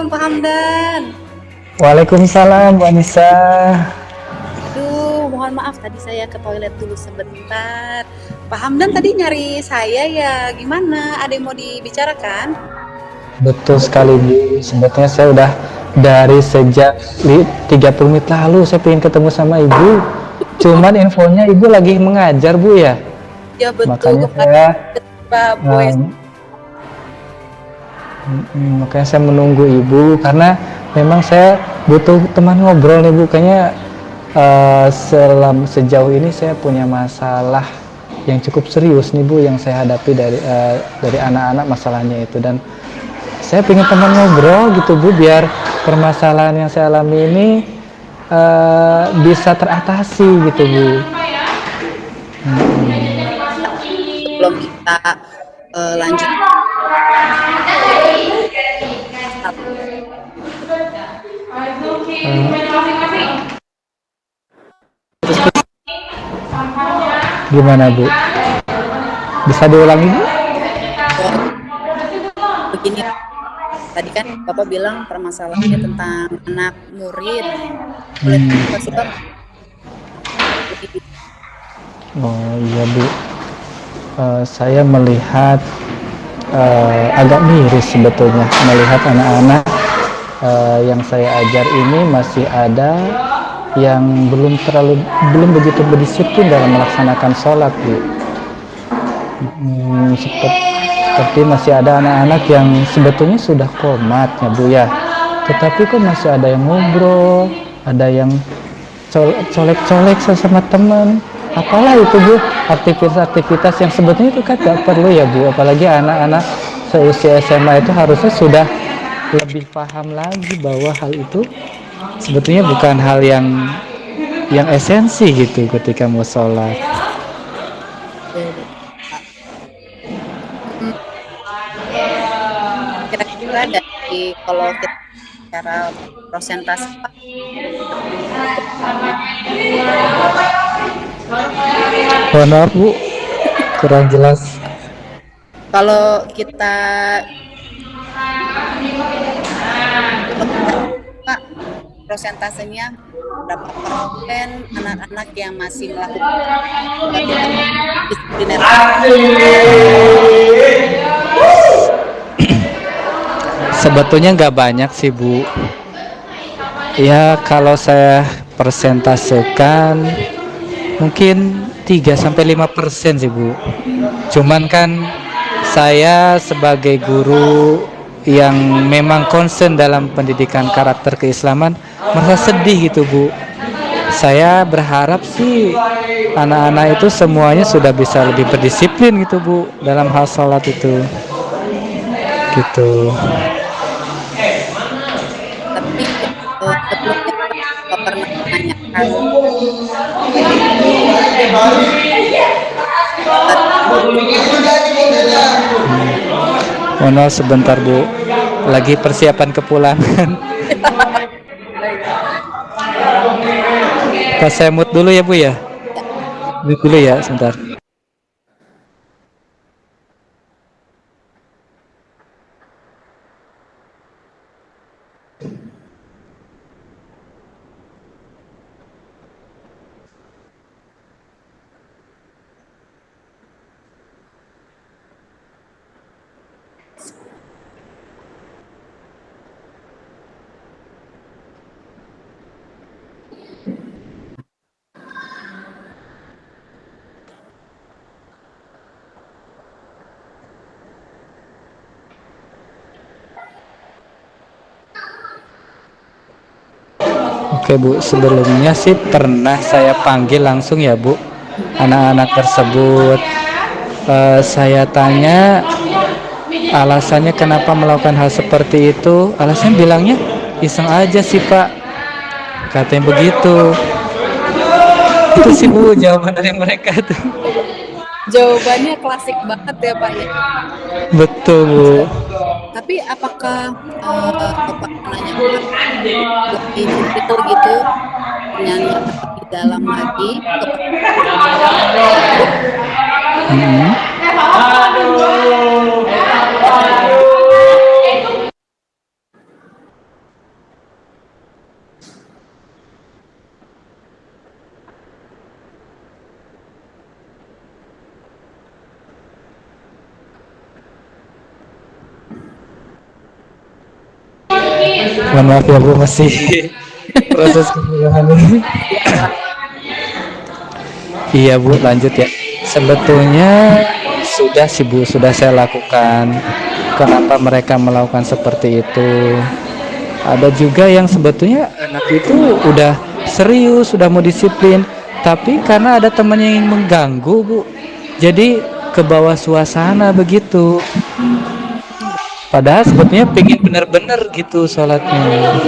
Pak Hamdan. Waalaikumsalam, Bu Anissa. Aduh, mohon maaf tadi saya ke toilet dulu sebentar. Pak Hamdan tadi nyari saya ya, gimana? Ada yang mau dibicarakan? Betul sekali, Bu. Sebetulnya saya udah dari sejak 30 menit lalu saya pengen ketemu sama Ibu. Cuman infonya Ibu lagi mengajar, Bu ya. Ya betul, Makanya kemarin saya Pak Boy. um, makanya saya menunggu Ibu karena memang saya butuh teman ngobrol nih, Bu. Kayaknya sejauh ini saya punya masalah yang cukup serius nih, Bu, yang saya hadapi dari anak-anak masalahnya itu, dan saya pengen teman ngobrol gitu, Bu, biar permasalahan yang saya alami ini bisa teratasi gitu, Bu. Sebelum kita lanjut, Gimana, Bu? Bisa diulangi, Bu? oh, begini, tadi kan Bapak bilang permasalahannya tentang anak murid. Boleh tahu sih Bang? Jadi, Oh iya, Bu. Saya melihat agak miris sebetulnya melihat anak-anak yang saya ajar ini masih ada yang belum begitu berdisiplin dalam melaksanakan sholat, Bu. Seperti masih ada anak-anak yang sebetulnya sudah komat ya, Bu ya. Tetapi kok masih ada yang ngobrol, ada yang colek-colek sesama teman. Apalah itu, Bu, aktivitas-aktivitas yang sebetulnya itu kan gak perlu ya, Bu. Apalagi anak-anak seusia SMA itu harusnya sudah lebih paham lagi bahwa hal itu sebetulnya bukan hal yang esensi gitu ketika mau sholat. betul. Hmm, Kira-kira dari kalau kita bicara prosentase Pak, Mohon maaf, Bu, kurang jelas. kalau kita Pak, prosentasenya berapa persen anak-anak yang masih melakukan tindak disipliner? Sebetulnya nggak banyak sih, Bu. Ya kalau saya persentasekan mungkin 3-5% sih, Bu. Cuman kan saya sebagai guru yang memang concern dalam pendidikan karakter keislaman merasa sedih gitu, Bu. Saya berharap sih anak-anak itu semuanya sudah bisa lebih berdisiplin gitu, Bu, dalam hal sholat itu. Gitu. Tapi sebelumnya Pak, apa pernah menanyakan Oh no, sebentar, Bu. Lagi persiapan kepulangan. Pas saya mute dulu ya, Bu ya. Mute dulu ya, sebentar. Oke, Bu, sebelumnya sih pernah saya panggil langsung ya, Bu, anak-anak tersebut. Saya tanya alasannya kenapa melakukan hal seperti itu. Alasannya bilangnya iseng aja sih, Pak, katanya begitu. Itu sih, Bu, jawaban dari mereka tuh. jawabannya klasik banget ya Pak ya. Betul, Bu. Tapi apakah Bapak menanyakan lebih detail gitu, nanya lebih dalam lagi kepada tersebut? Hmm. Mohon maaf ya Bu, masih proses kemudahan ini. Ya, Pak. Iya Bu, lanjut ya. Sebetulnya sudah sih Bu, sudah saya lakukan. Kenapa mereka melakukan seperti itu? Ada juga yang sebetulnya anak itu udah serius, sudah mau disiplin, tapi karena ada temannya yang mengganggu Bu, jadi ke bawah suasana begitu. Padahal sebetulnya pengen bener-bener gitu sholatnya,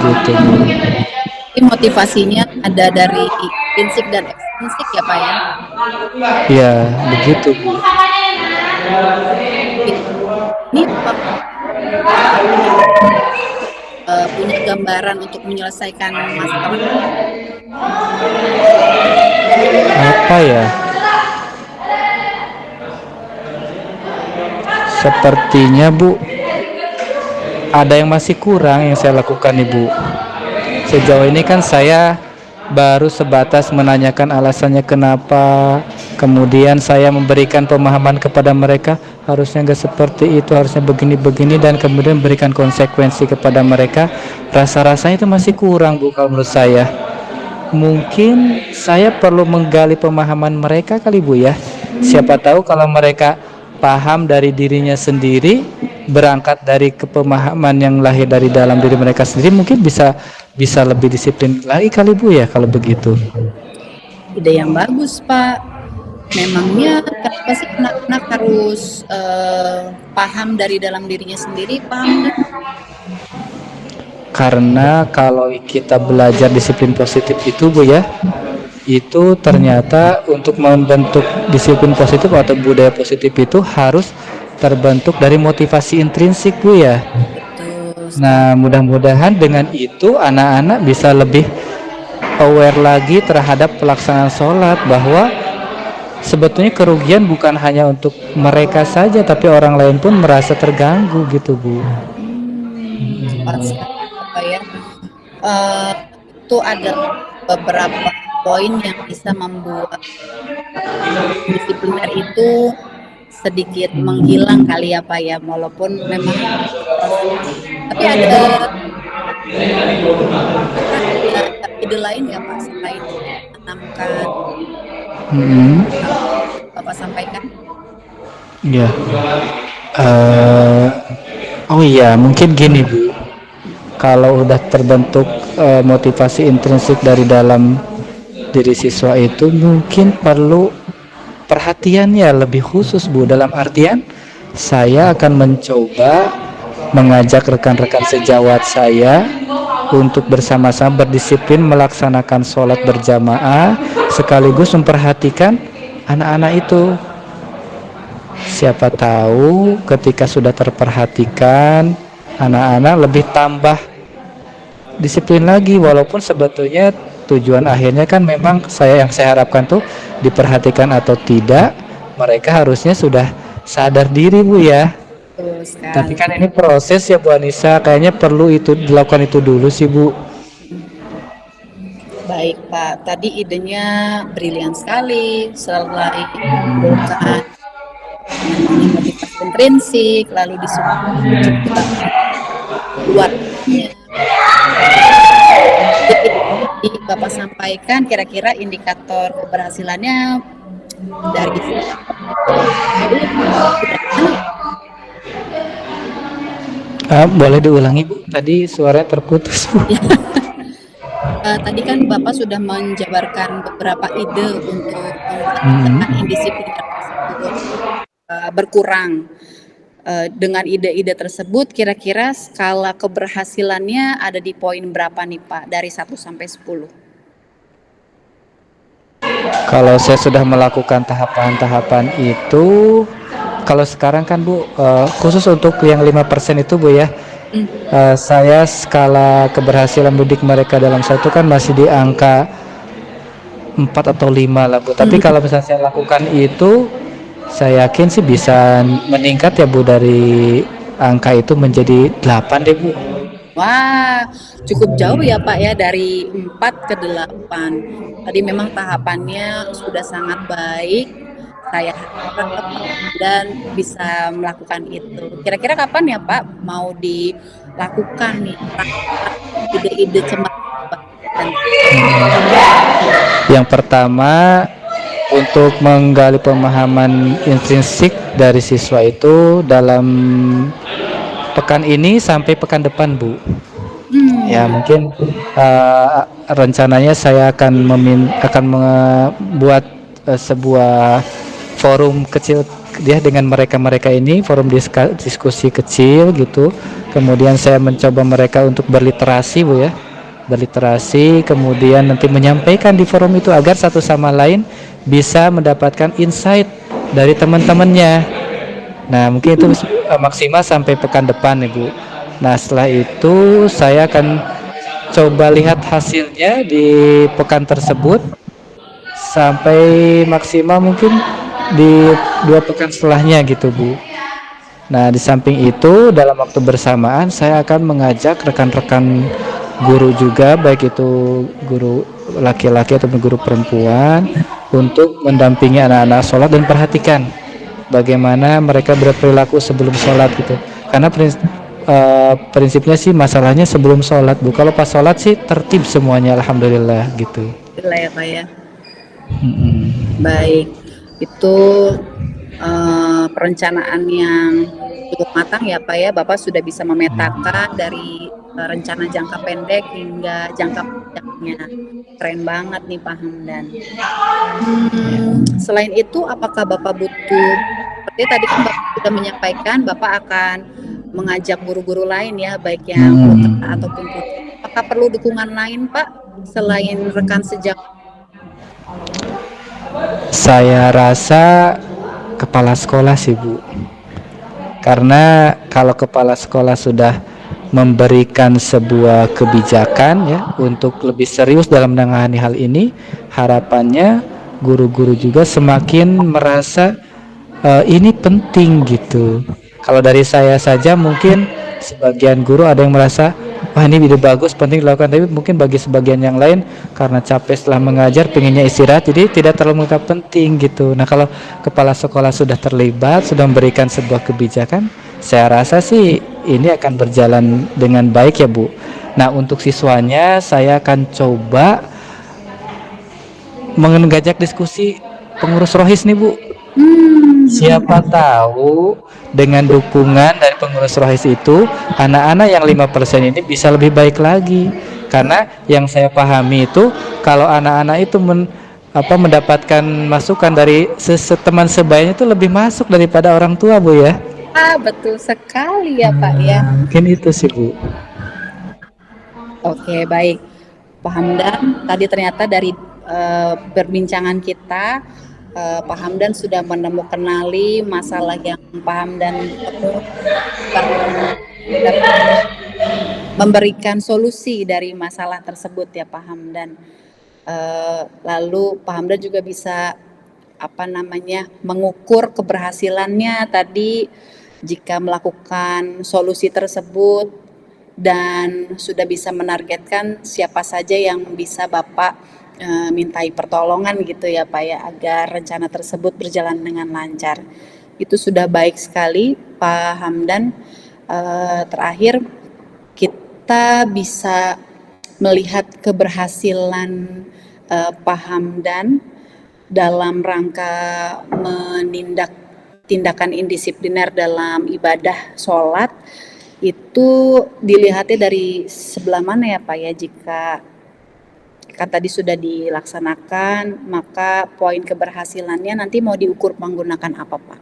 gitu Bu. Jadi motivasinya ada dari intrinsik dan ekstrinsik ya Pak ya. Ya, begitu Bu. Ini Pak punya gambaran untuk menyelesaikan masalah. Apa ya? Sepertinya Bu, ada yang masih kurang yang saya lakukan Ibu. Sejauh ini kan saya baru sebatas menanyakan alasannya kenapa, kemudian saya memberikan pemahaman kepada mereka harusnya nggak seperti itu, harusnya begini-begini, dan kemudian berikan konsekuensi kepada mereka. Rasa-rasanya itu masih kurang Bu kalau menurut saya. Mungkin saya perlu menggali pemahaman mereka kali Bu ya. Siapa tahu kalau mereka paham dari dirinya sendiri, berangkat dari kepemahaman yang lahir dari dalam diri mereka sendiri, mungkin bisa lebih disiplin lagi kali Bu ya kalau begitu. Ide yang bagus Pak. Memangnya kenapa sih anak-anak harus paham dari dalam dirinya sendiri pahamnya? Karena kalau kita belajar disiplin positif itu Bu ya, itu ternyata untuk membentuk disiplin positif atau budaya positif itu harus terbentuk dari motivasi intrinsik Bu ya. Betul. Nah, mudah-mudahan dengan itu anak-anak bisa lebih aware lagi terhadap pelaksanaan sholat, bahwa sebetulnya kerugian bukan hanya untuk mereka saja, tapi orang lain pun merasa terganggu gitu Bu. Tepat sekali Pak ya. Itu ada beberapa poin yang bisa membuat disipliner itu sedikit menghilang kali ya Pak ya, walaupun memang tapi ada ide lain nggak Pak selain menanamkan Bapak sampaikan? Ya. Oh iya, mungkin gini Bu. Kalau udah terbentuk motivasi intrinsik dari dalam diri siswa itu, mungkin perlu perhatiannya lebih khusus Bu. Dalam artian saya akan mencoba mengajak rekan-rekan sejawat saya untuk bersama-sama berdisiplin melaksanakan sholat berjamaah, sekaligus memperhatikan anak-anak itu. Siapa tahu ketika sudah terperhatikan, anak-anak lebih tambah disiplin lagi, walaupun sebetulnya tujuan akhirnya kan memang yang saya harapkan tuh diperhatikan atau tidak, mereka harusnya sudah sadar diri Bu ya. Betul sekali. Tapi kan ini proses ya Bu Anissa, kayaknya perlu itu dilakukan itu dulu sih Bu. Baik Pak, tadi idenya brilian sekali. Selain menimbulkan motivasi intrinsik, lalu disupport juga keluarganya. Jadi Bapak sampaikan kira-kira indikator keberhasilannya dari Boleh diulangi Bu, tadi suaranya terputus Bu. tadi kan Bapak sudah menjabarkan beberapa ide untuk membuat indisiplin tersebut berkurang. Dengan ide-ide tersebut, kira-kira skala keberhasilannya ada di poin berapa nih Pak, dari 1 sampai 10? Kalau saya sudah melakukan tahapan-tahapan itu, kalau sekarang kan Bu, khusus untuk yang 5% itu Bu ya, saya skala keberhasilan didik mereka dalam satu kan masih di angka 4 atau 5 lah Bu. Tapi kalau misalnya saya lakukan itu, saya yakin sih bisa meningkat ya Bu, dari angka itu menjadi 8 deh Bu. Wah, cukup jauh ya Pak ya, dari 4 ke 8. Tadi memang tahapannya sudah sangat baik. Saya harap dan bisa melakukan itu. Kira-kira kapan ya Pak mau lakukan nih ide-ide cemerlang Pak dan Yang pertama, untuk menggali pemahaman intrinsik dari siswa itu dalam pekan ini sampai pekan depan, Bu. Ya, hmm, mungkin rencananya saya akan membuat sebuah forum kecil dia dengan mereka-mereka ini, forum diskusi kecil gitu. Kemudian saya mencoba mereka untuk berliterasi, Bu ya. Berliterasi, kemudian nanti menyampaikan di forum itu agar satu sama lain bisa mendapatkan insight dari teman-temannya. Nah, mungkin itu maksimal sampai pekan depan, Ibu. Nah, setelah itu saya akan coba lihat hasilnya di pekan tersebut sampai maksimal mungkin di 2 pekan setelahnya gitu, Bu. Nah, di samping itu dalam waktu bersamaan saya akan mengajak rekan-rekan guru juga, baik itu guru laki-laki ataupun guru perempuan, untuk mendampingi anak-anak sholat dan perhatikan bagaimana mereka berperilaku sebelum sholat gitu. Karena prinsipnya sih masalahnya sebelum sholat, Bu. Kalau pas sholat sih tertib semuanya, alhamdulillah gitu. alhamdulillah ya Pak ya. Mm-mm. Baik, itu perencanaan yang cukup matang ya Pak ya. Bapak sudah bisa memetakan dari rencana jangka pendek hingga jangka panjangnya. Keren banget nih Pak Hamdan. Selain itu, apakah Bapak butuh, seperti tadi kan Bapak sudah menyampaikan, Bapak akan mengajak guru-guru lain ya, baik yang putra ataupun putri. Apakah perlu dukungan lain Pak, selain rekan sejak? Saya rasa kepala sekolah sih, Bu. Karena kalau kepala sekolah sudah memberikan sebuah kebijakan ya untuk lebih serius dalam menangani hal ini, harapannya guru-guru juga semakin merasa ini penting gitu. Kalau dari saya saja mungkin sebagian guru ada yang merasa wah ini ide bagus penting dilakukan, tapi mungkin bagi sebagian yang lain karena capek setelah mengajar pengennya istirahat jadi tidak terlalu menganggap penting gitu. Nah, kalau kepala sekolah sudah terlibat, sudah memberikan sebuah kebijakan, saya rasa sih ini akan berjalan dengan baik ya, Bu. Nah, untuk siswanya saya akan coba mengajak diskusi pengurus rohis nih, Bu. Siapa tahu dengan dukungan dari pengurus rohis itu anak-anak yang 5% ini bisa lebih baik lagi. Karena yang saya pahami itu kalau anak-anak itu mendapatkan masukan dari teman sebayanya itu lebih masuk daripada orang tua, Bu ya. Betul sekali ya Pak ya. Mungkin itu sih, Bu. Oke, baik. Pak Hamdan, tadi ternyata dari perbincangan kita, Pak Hamdan sudah menemukanali masalah yang Pak Hamdan memberikan solusi dari masalah tersebut ya Pak Hamdan. Lalu Pak Hamdan juga bisa mengukur keberhasilannya tadi jika melakukan solusi tersebut dan sudah bisa menargetkan siapa saja yang bisa Bapak mintai pertolongan gitu ya Pak ya, agar rencana tersebut berjalan dengan lancar. Itu sudah baik sekali Pak Hamdan. Terakhir kita bisa melihat keberhasilan Pak Hamdan dalam rangka menindak tindakan indisipliner dalam ibadah sholat itu dilihatnya dari sebelah mana ya Pak ya? Jika kan tadi sudah dilaksanakan, maka poin keberhasilannya nanti mau diukur menggunakan apa Pak?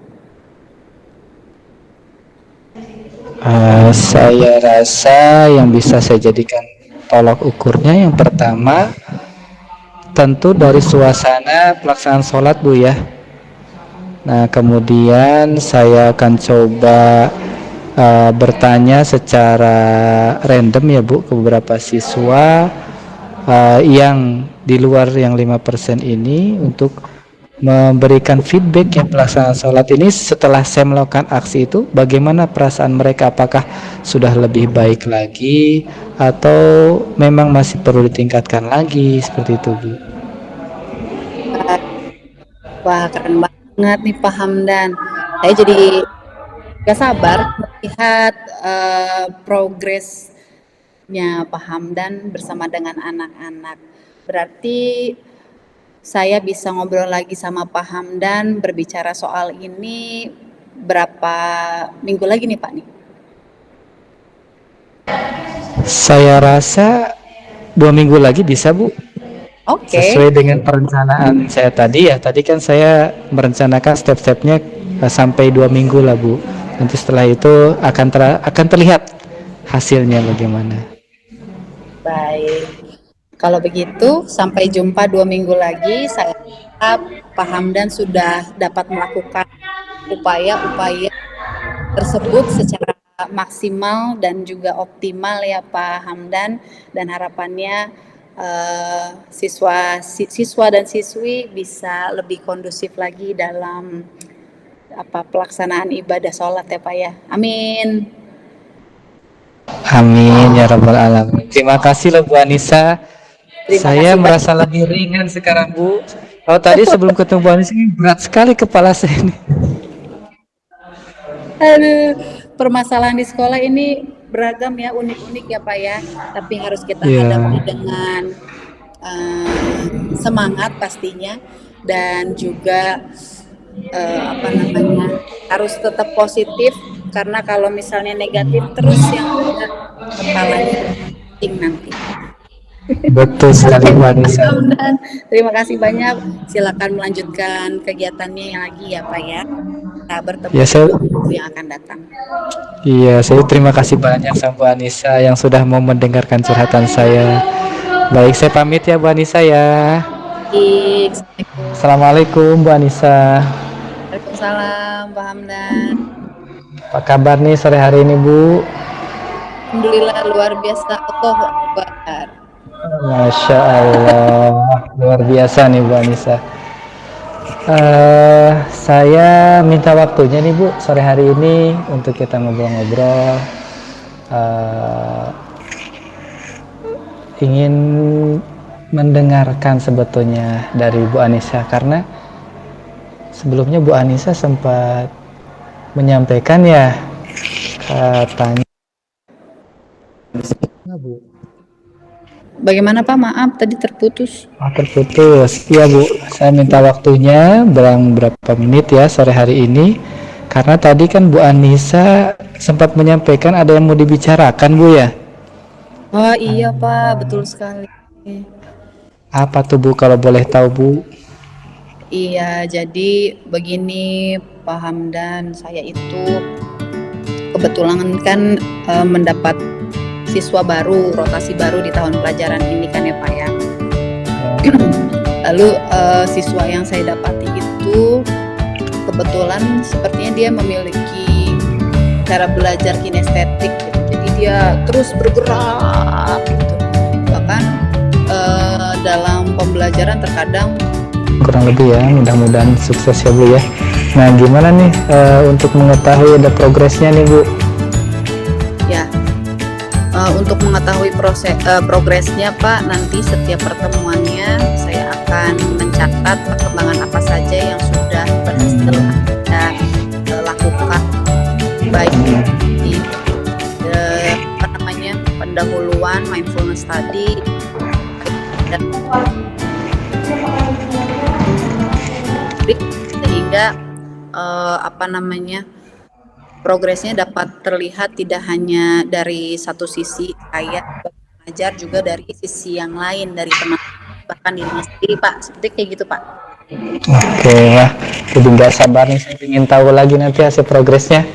Saya rasa yang bisa saya jadikan tolak ukurnya yang pertama tentu dari suasana pelaksanaan sholat, Bu ya. Nah, kemudian saya akan coba bertanya secara random ya, Bu, ke beberapa siswa yang di luar yang 5% ini untuk memberikan feedback yang pelaksanaan sholat ini setelah saya melakukan aksi itu, bagaimana perasaan mereka, apakah sudah lebih baik lagi atau memang masih perlu ditingkatkan lagi, seperti itu, Bu. Wah, keren banget nih Pak Hamdan. Saya jadi gak sabar melihat progresnya Pak Hamdan bersama dengan anak-anak. Berarti saya bisa ngobrol lagi sama Pak Hamdan berbicara soal ini berapa minggu lagi nih Pak nih? Saya rasa 2 minggu lagi bisa, Bu. Oke. Sesuai dengan perencanaan saya tadi ya. Tadi kan saya merencanakan step-stepnya sampai 2 minggu lah, Bu. Nanti setelah itu akan terlihat hasilnya bagaimana. Baik. Kalau begitu, sampai jumpa 2 minggu lagi. Saya harap Pak Hamdan sudah dapat melakukan upaya-upaya tersebut secara maksimal dan juga optimal ya Pak Hamdan, dan harapannya siswa dan siswi bisa lebih kondusif lagi dalam pelaksanaan ibadah sholat ya Pak ya. Amin. Amin ya rabbal alamin. Terima kasih loh Bu Anissa. Saya kasih, merasa lebih ringan sekarang, Bu. Kalau tadi sebelum ketemu Bu Anissa ini berat sekali kepala saya ini. Aduh, permasalahan di sekolah ini beragam ya, unik-unik ya Pak ya. Tapi harus kita hadapi dengan semangat pastinya, dan juga harus tetap positif, karena kalau misalnya negatif terus yang ada kepalanya pusing nanti. Betul sekali Bu Anissa. Terima kasih banyak. Silakan melanjutkan kegiatannya yang lagi ya Pak ya. Kita bertemu Ya, yang akan datang. Iya, saya terima kasih banyak sama Bu Anissa yang sudah mau mendengarkan curhatan saya. Baik, saya pamit ya Bu Anissa ya. Assalamualaikum Bu Anissa. Waalaikumsalam Pak Hamdan. Apa kabar nih sore hari ini Bu? Alhamdulillah luar biasa. Allahu Akbar. Masya Allah, luar biasa nih Bu Anissa. Saya minta waktunya nih Bu sore hari ini untuk kita ngobrol-ngobrol. Ingin mendengarkan sebetulnya dari Bu Anissa, karena sebelumnya Bu Anissa sempat menyampaikan ya, katanya Bu. Bagaimana Pak? Maaf tadi terputus. Terputus. Iya Bu, saya minta waktunya berapa menit ya sore hari ini, karena tadi kan Bu Anissa sempat menyampaikan ada yang mau dibicarakan Bu ya. Oh iya Pak, betul sekali. Apa tuh Bu kalau boleh tahu Bu? Iya, jadi begini Pak Hamdan, saya itu kebetulan kan mendapat siswa baru, rotasi baru di tahun pelajaran ini kan ya Pak ya. Lalu siswa yang saya dapati itu kebetulan sepertinya dia memiliki cara belajar kinestetik gitu. Jadi dia terus bergerak gitu. Bahkan dalam pembelajaran terkadang kurang lebih ya, mudah-mudahan sukses ya Bu ya. Nah gimana nih untuk mengetahui ada progresnya nih Bu? Ya, untuk mengetahui progresnya Pak, nanti setiap pertemuannya saya akan mencatat perkembangan apa saja yang sudah berhasil Anda lakukan, baik di pendahuluan mindfulness tadi dan sehingga progresnya dapat terlihat tidak hanya dari satu sisi saya belajar, juga dari sisi yang lain dari teman, bahkan dirinya sendiri Pak, seperti kayak gitu Pak. Oke, wah jadi nggak sabar nih, saya ingin tahu lagi nanti hasil progresnya.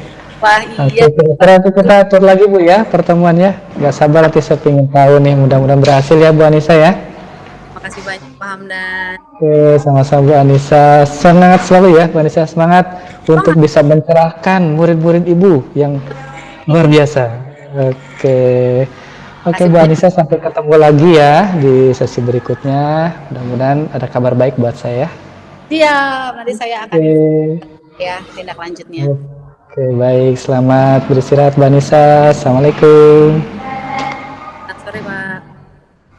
Wah iya. Nanti kita atur lagi Bu ya pertemuannya, nggak sabar nanti saya ingin tahu nih, mudah-mudahan berhasil ya Bu Anissa ya. Makasih banyak Pak Hamdan. Oke, sama-sama Bu Anissa. Semangat selalu ya Bu Anissa, semangat untuk bisa mencerahkan murid-murid Ibu yang luar biasa. Oke Bu Anissa, sampai ketemu lagi ya di sesi berikutnya. Mudah-mudahan ada kabar baik buat saya. Siap, nanti saya akan ya tindak lanjutnya. Oke, baik. Selamat beristirahat Bu Anissa. Assalamualaikum. Selamat sore Pak.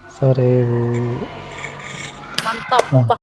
Sore Bu. Mantap.